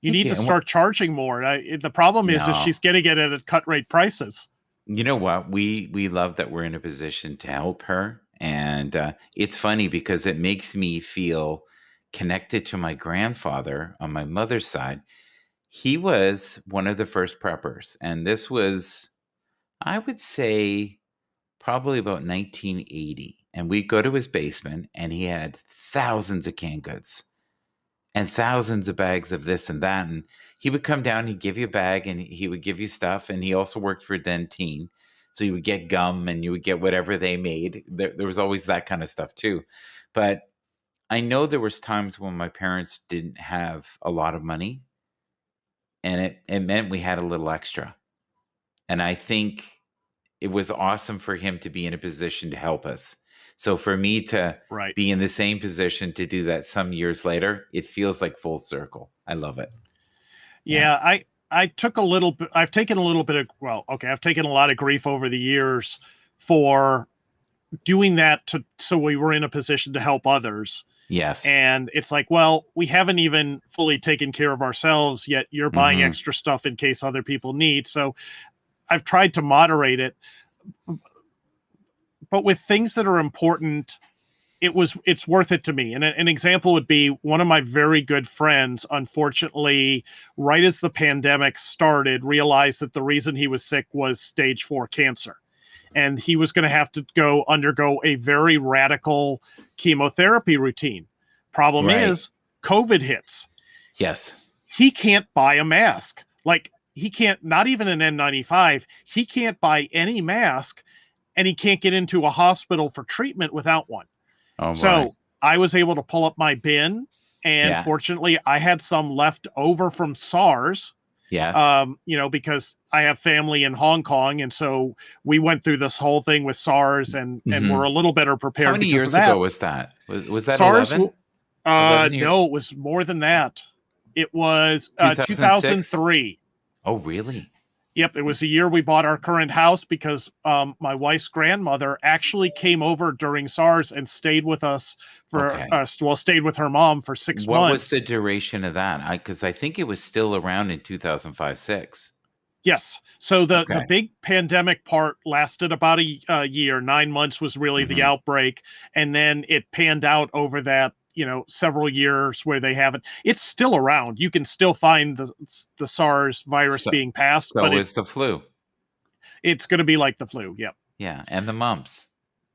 You thank need you." to And start charging more. The problem is no, she's getting it at cut rate prices. you know what? We love that we're in a position to help her, and it's funny because it makes me feel connected to my grandfather on my mother's side. He was one of the first preppers, and this was, I would say, probably about 1980. And we'd go to his basement, and he had thousands of canned goods and thousands of bags of this and that. And he would come down, he'd give you a bag, and he would give you stuff. And he also worked for Dentine. So you would get gum and you would get whatever they made. There was always that kind of stuff too. But I know there was times when my parents didn't have a lot of money, and it meant we had a little extra. And I think it was awesome for him to be in a position to help us. So for me to Right. be in the same position to do that some years later, it feels like full circle. I love it. Yeah, I took a little bit. I've taken a little bit of I've taken a lot of grief over the years for doing that so we were in a position to help others. Yes. And it's like, well, we haven't even fully taken care of ourselves yet. You're buying Mhm. extra stuff in case other people need. So I've tried to moderate it. But with things that are important, it's worth it to me. And an example would be one of my very good friends, unfortunately, right as the pandemic started, realized that the reason he was sick was stage 4 cancer. And he was going to have to undergo a very radical chemotherapy routine. Problem Right. is, COVID hits. Yes. He can't buy a mask. Like, he can't, not even an N95, he can't buy any mask, and he can't get into a hospital for treatment without one. Oh boy. So I was able to pull up my bin, and Yeah. fortunately I had some left over from SARS. Yes. Because I have family in Hong Kong, and so we went through this whole thing with SARS, and we're a little better How prepared many because of years that. ago was that? Was that SARS, 11? 11 years? no, it was more than that. It was 2006? 2003. Oh, really? Yep, it was the year we bought our current house because my wife's grandmother actually came over during SARS and stayed with us Okay. stayed with her mom for 6 What was months. the duration of that? Because I think it was still around in 2005-06. Yes. So the Okay. big pandemic part lasted about a year. 9 months was really the outbreak, and then it panned out over that several years where they haven't. It's still around. You can still find the SARS virus being passed, but is the flu. It's going to be like the flu. Yep. Yeah, and the mumps.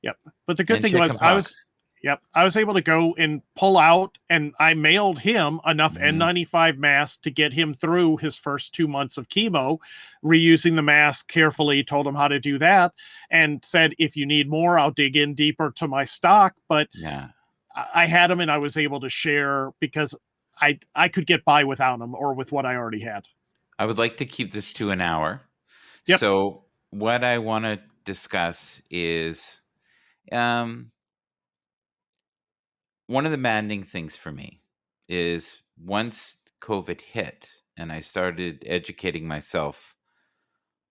Yep. But the good And thing was I was able to go and pull out, and I mailed him enough N95 masks to get him through his first 2 months of chemo, reusing the mask carefully, told him how to do that, and said, if you need more, I'll dig in deeper to my stock. But Yeah. I had them, and I was able to share because I could get by without them or with what I already had. I would like to keep this to an hour. Yep. So what I want to discuss is one of the maddening things for me is once COVID hit and I started educating myself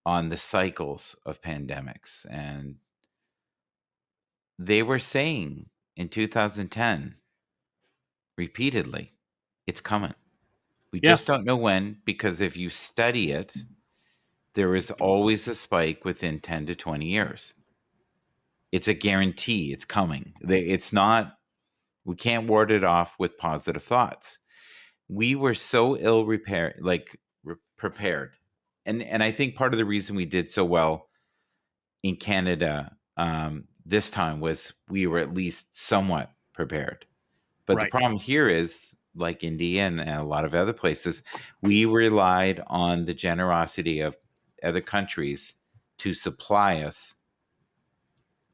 on the cycles of pandemics, and they were saying in 2010 repeatedly, it's coming. We just don't know when, because if you study it, there is always a spike within 10 to 20 years. It's a guarantee. It's coming. It's not, we can't ward it off with positive thoughts. We were so prepared. And I think part of the reason we did so well in Canada this time was we were at least somewhat prepared. But the problem here is, like India and a lot of other places, we relied on the generosity of other countries to supply us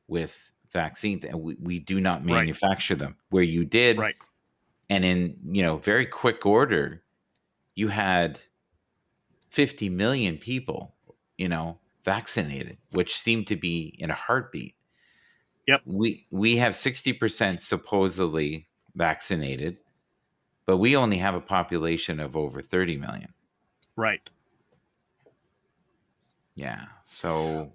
with vaccines, and we do not manufacture them where you did. And in very quick order, you had 50 million people vaccinated, which seemed to be in a heartbeat. Yep. We have 60% supposedly vaccinated, but we only have a population of over 30 million. Right. Yeah. So,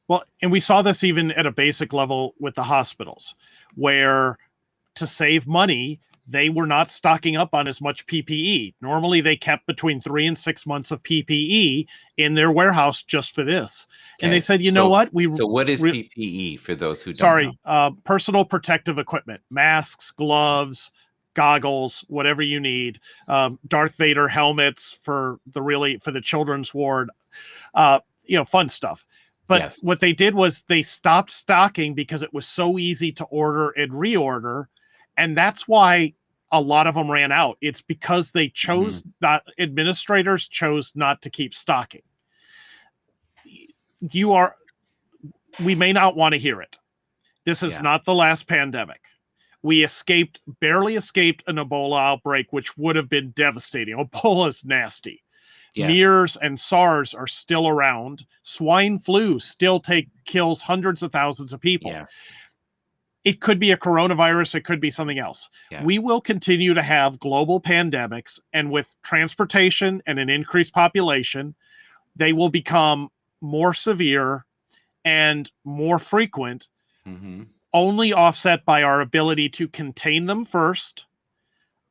well, and we saw this even at a basic level with the hospitals, where to save money, they were not stocking up on as much PPE. Normally, they kept between 3 and 6 months of PPE in their warehouse just for this. Okay. And they said, you know what? So what is PPE for those who don't know? Personal protective equipment, masks, gloves, goggles, whatever you need. Darth Vader helmets for the children's ward. Fun stuff. But what they did was they stopped stocking because it was so easy to order and reorder. And that's why a lot of them ran out. It's because they chose administrators chose not to keep stocking. We may not want to hear it. This is not the last pandemic. We barely escaped an Ebola outbreak, which would have been devastating. Ebola is nasty. MERS and SARS are still around. Swine flu still kills hundreds of thousands of people. It could be a coronavirus. It could be something else. We will continue to have global pandemics, and with transportation and an increased population, they will become more severe and more frequent, only offset by our ability to contain them first,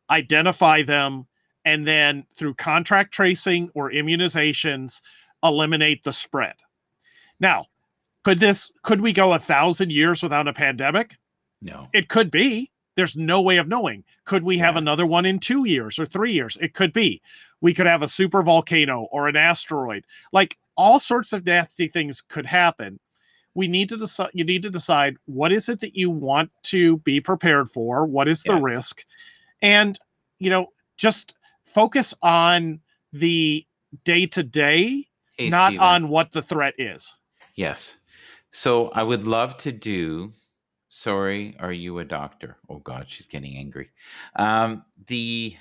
identify them, and then through contract tracing or immunizations, eliminate the spread. Now, could we go 1,000 years without a pandemic? No. It could be. There's no way of knowing. Could we have another one in 2 years or 3 years? It could be. We could have a super volcano or an asteroid. Like, all sorts of nasty things could happen. You need to decide what is it that you want to be prepared for? What is the risk? And, just focus on the day to day, Hey, not Stephen. on what the threat is. Yes. So I would love to do. Sorry, are you a doctor? Oh God, she's getting angry. The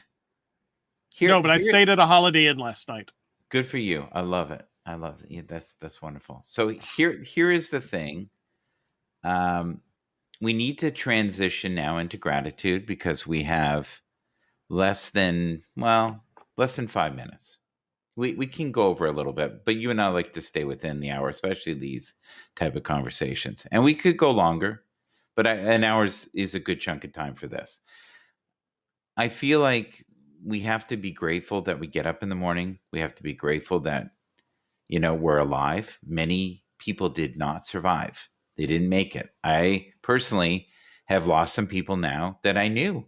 No, but I here. stayed at a Holiday Inn last night. Good for you. I love it. I love it. Yeah, that's wonderful. So here is the thing. Um, we need to transition now into gratitude because we have less than 5 minutes. We can go over a little bit, but you and I like to stay within the hour, especially these type of conversations. And we could go longer, but an hour is a good chunk of time for this. I feel like we have to be grateful that we get up in the morning. We have to be grateful that we're alive. Many people did not survive. They didn't make it. I personally have lost some people now that I knew.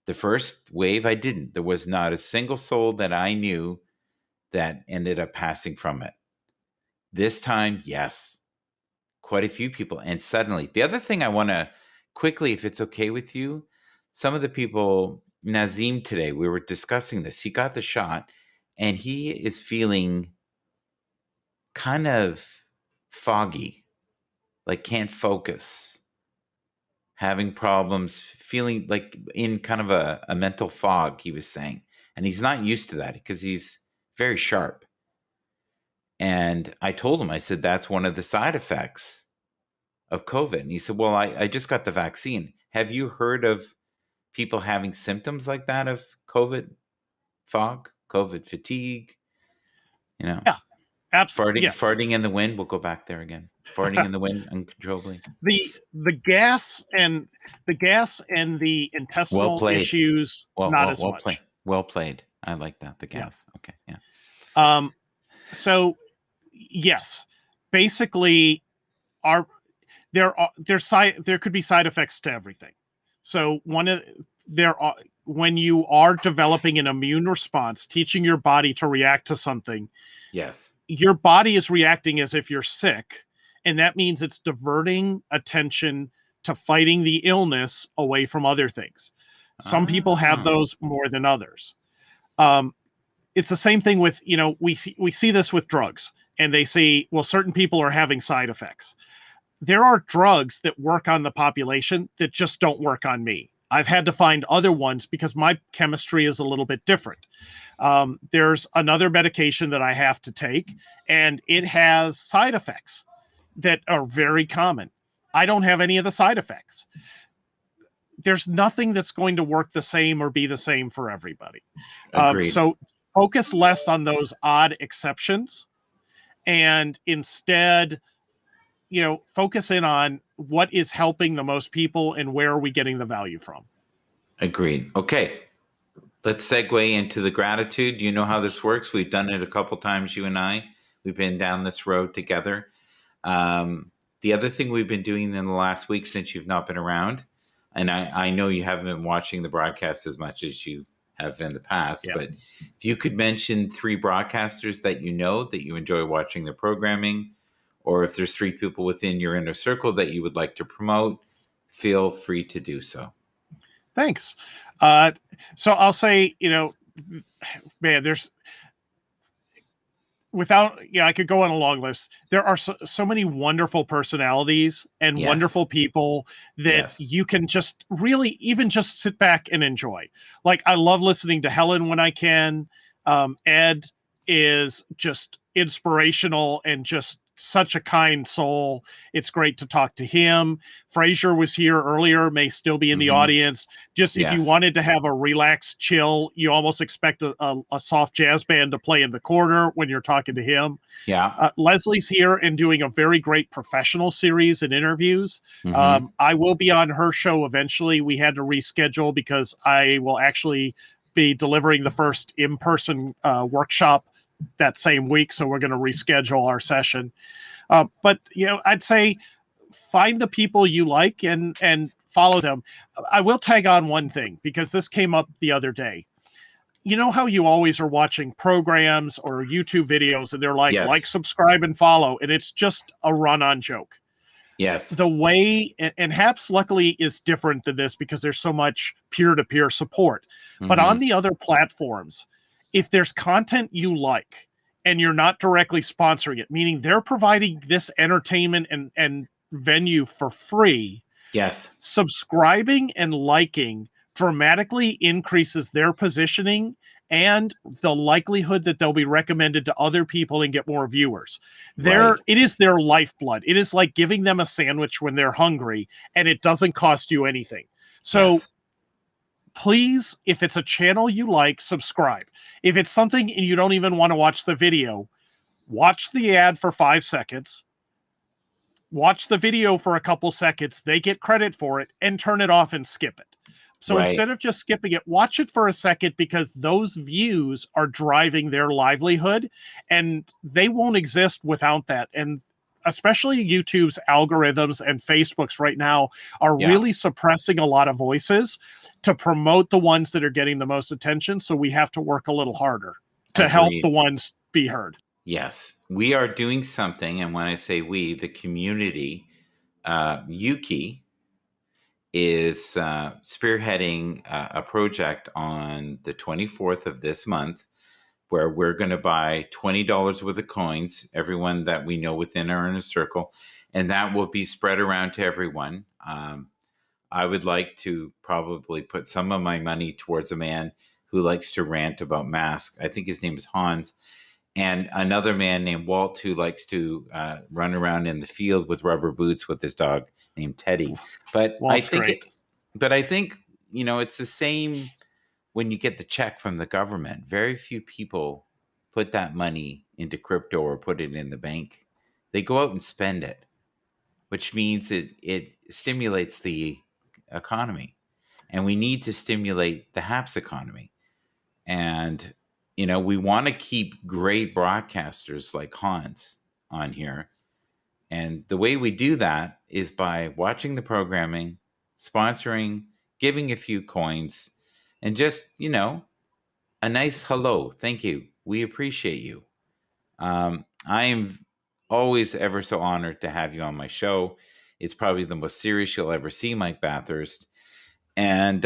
The first wave, I didn't. There was not a single soul that I knew that ended up passing from it. This time, yes, quite a few people. And suddenly, the other thing I want to quickly, if it's okay with you, some of the people, Nazim today, we were discussing this. He got the shot and he is feeling kind of foggy, like can't focus, having problems, feeling like in kind of a mental fog, he was saying. And he's not used to that because he's very sharp. And I told him, I said, that's one of the side effects of COVID. And he said, well, I just got the vaccine. Have you heard of people having symptoms like that of COVID fog, COVID fatigue? Yeah, absolutely. Farting in the wind. We'll go back there again. Farting in the wind uncontrollably. The gas and the intestinal issues, not as much. Well played. I like that. The gas. Yeah. Okay. Yeah. So yes, basically, there could be side effects to everything. So when you are developing an immune response, teaching your body to react to something, yes, your body is reacting as if you're sick, and that means it's diverting attention to fighting the illness away from other things. Some people have those more than others. It's the same thing with, we see this with drugs, and they say, well, certain people are having side effects. There are drugs that work on the population that just don't work on me. I've had to find other ones because my chemistry is a little bit different. There's another medication that I have to take, and it has side effects that are very common. I don't have any of the side effects. There's nothing that's going to work the same or be the same for everybody. So focus less on those odd exceptions and instead, focus in on what is helping the most people and where are we getting the value from. Agreed. Okay. Let's segue into the gratitude. You know how this works. We've done it a couple times, you and I. We've been down this road together. The other thing we've been doing in the last week since you've not been around, and I know you haven't been watching the broadcast as much as you have in the past, but if you could mention 3 broadcasters that you enjoy watching their programming, or if there's 3 people within your inner circle that you would like to promote, feel free to do so. Thanks. So I'll say, man, I could go on a long list. There are so many wonderful personalities and wonderful people that you can just really even just sit back and enjoy. Like, I love listening to Helen when I can. Ed is just inspirational and just such a kind soul. It's great to talk to him. Fraser was here earlier, may still be in the audience. Just if you wanted to have a relaxed chill, you almost expect a soft jazz band to play in the corner when you're talking to him. Yeah. Leslie's here and doing a very great professional series and interviews. I will be on her show eventually. We had to reschedule because I will actually be delivering the first in-person workshop that same week, so we're going to reschedule our session. But I'd say find the people you like and follow them. I will tag on one thing because this came up the other day. You know how you always are watching programs or YouTube videos and they're like, subscribe, and follow, and it's just a run-on joke. Yes. The way, and HAPS luckily is different than this because there's so much peer-to-peer support. But on the other platforms, if there's content you like and you're not directly sponsoring it, meaning they're providing this entertainment and venue for free, Yes. subscribing and liking dramatically increases their positioning and the likelihood that they'll be recommended to other people and get more viewers. Right. It is their lifeblood. It is like giving them a sandwich when they're hungry, and it doesn't cost you anything. So Yes. please, if it's a channel you like, subscribe. If it's something and you don't even want to watch the video, watch the ad for 5 seconds, watch the video for a couple seconds, they get credit for it, and turn it off and skip it. So Right. instead of just skipping it, watch it for a second, because those views are driving their livelihood, and they won't exist without that. And especially YouTube's algorithms and Facebook's right now are Yeah. really suppressing a lot of voices to promote the ones that are getting the most attention. So we have to work a little harder to help Agreed. the ones be heard. Yes, we are doing something, and when I say we, the community, Yuki is spearheading a project on the 24th of this month, where we're going to buy $20 worth of coins, everyone that we know within our inner circle, and that will be spread around to everyone. I would like to probably put some of my money towards a man who likes to rant about masks. I think his name is Hans. And another man named Walt who likes to run around in the field with rubber boots with his dog named Teddy. But Walt's great. I think, you know, it's the same when you get the check from the government. Very few people put that money into crypto or put it in the bank. They go out and spend it, which means it stimulates the economy. And we need to stimulate the HAPS economy. And, you know, we want to keep great broadcasters like Hans on here. And the way we do that is by watching the programming, sponsoring, giving a few coins, and just, you know, a nice hello. Thank you. We appreciate you. I am always ever so honored to have you on my show. It's probably the most serious you'll ever see, Mike Bathurst. And,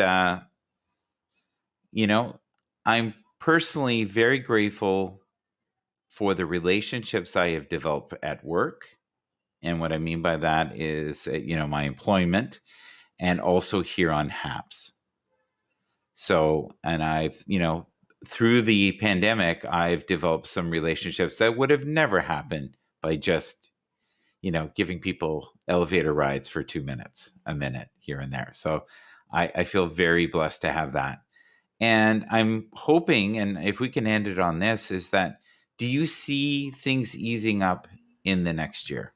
you know, I'm personally very grateful for the relationships I have developed at work. And what I mean by that is, you know, my employment and also here on HAPS. So, and I've, you know, through the pandemic, I've developed some relationships that would have never happened by just, you know, giving people elevator rides for 2 minutes, a minute here and there. So I feel very blessed to have that. And I'm hoping, and if we can end it on this, is that do you see things easing up in the next year?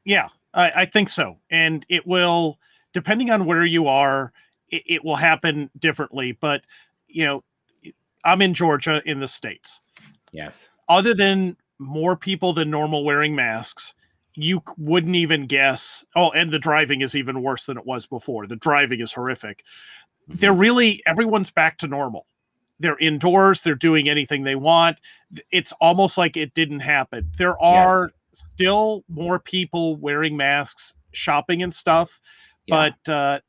Yeah, I think so. And it will, depending on where you are, it will happen differently. But, you know, I'm in Georgia in the States. Yes. Other than more people than normal wearing masks, you wouldn't even guess. Oh, and the driving is even worse than it was before. The driving is horrific. Mhm. They're really, everyone's back to normal. They're indoors. They're doing anything they want. It's almost like it didn't happen. There are still more people wearing masks, shopping and stuff. Yeah. But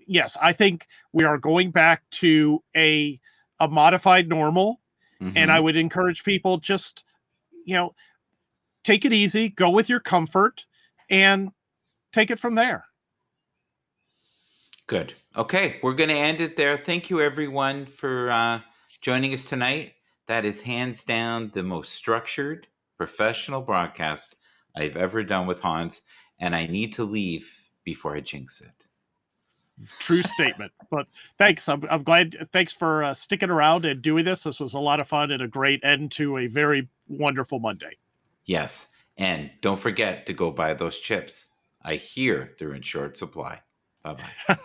yes, I think we are going back to a modified normal. And I Mhm. would encourage people just, you know, take it easy, go with your comfort, and take it from there. Good. Okay, we're going to end it there. Thank you, everyone, for joining us tonight. That is hands down the most structured, professional broadcast I've ever done with Hans, and I need to leave before I jinx it. True statement. But thanks. I'm glad. Thanks for sticking around and doing this. This was a lot of fun and a great end to a very wonderful Monday. Yes, and don't forget to go buy those chips. I hear they're in short supply. Bye-bye.